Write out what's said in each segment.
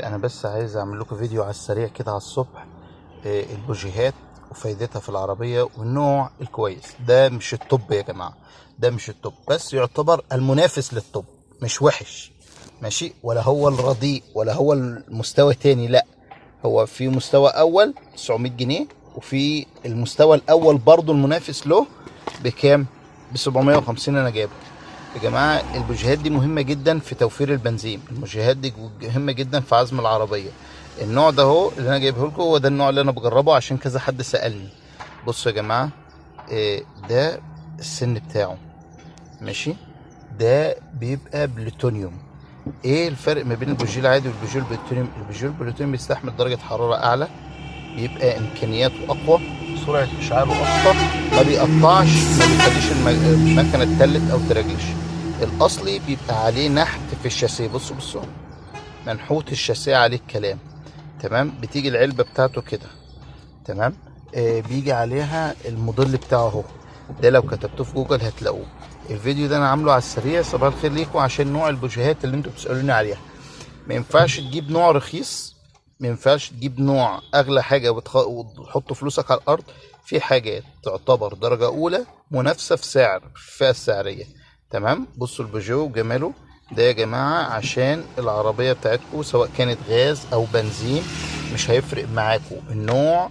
انا بس عايز اعمل لكم فيديو على السريع كده على الصبح. البوجيهات وفايدتها في العربية والنوع الكويس ده. مش الطب يا جماعة، ده مش الطب، بس يعتبر المنافس للطب. مش وحش ماشي، ولا هو الرديء، ولا هو المستوى تاني، لا. هو في مستوى اول 900 جنيه، وفي المستوى الاول برضو المنافس له بكام؟ ب 750. انا جايبه يا جماعه. البوجيهات دي مهمه جدا في توفير البنزين، البوجيهات دي مهمه جدا في عزم العربيه. النوع ده اهو اللي انا جايبه لكم هو ده النوع اللي انا بجربه، عشان كذا حد سالني. بصوا يا جماعه، ده السن بتاعه ماشي. ده بيبقى بلوتونيوم. ايه الفرق ما بين البوجيه العادي والبوجيه البلوتونيوم؟ البوجيه البلوتونيوم بيستحمل درجه حراره اعلى، بيبقى امكانياته اقوى، سرعه اشعاله ابطا، ما بيقطعش، ما بيخليش المكنه تتلت او ترجلش. الاصلي بيبقى عليه نحت في الشاسيه. بصوا منحوت الشاسيه عليه الكلام. تمام. بتيجي العلبه بتاعته كده. تمام. بيجي عليها الموديل بتاعه اهو. ده لو كتبتوه في جوجل هتلاقوه. الفيديو ده انا عامله على السريع صباح الخير ليكم، عشان نوع البوجيهات اللي انتوا بتسالوني عليها. ما ينفعش تجيب نوع رخيص، ما ينفعش تجيب نوع اغلى حاجه وتحط فلوسك على الارض. في حاجات تعتبر درجه اولى منافسه في سعر، في الفئه السعريه. تمام. بصوا البيجو وجماله ده يا جماعه، عشان العربيه بتاعتكم سواء كانت غاز او بنزين مش هيفرق معاكم النوع.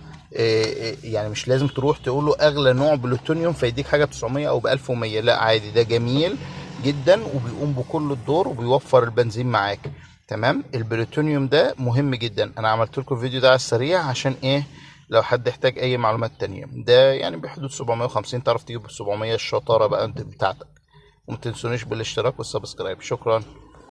يعني مش لازم تروح تقول له اغلى نوع بلوتونيوم فيديك حاجه ب 900 او ب 1100. لا عادي، ده جميل جدا وبيقوم بكل الدور وبيوفر البنزين معاك. تمام. البلوتونيوم ده مهم جدا. انا عملت لكم الفيديو ده على السريع عشان ايه؟ لو حد احتاج اي معلومات تانية. ده يعني بحدود 750، تعرف تجيب ب 700. الشطارة بقى انت بتاعتك. وما تنسونيش بالاشتراك والسبسكرايب. شكرا.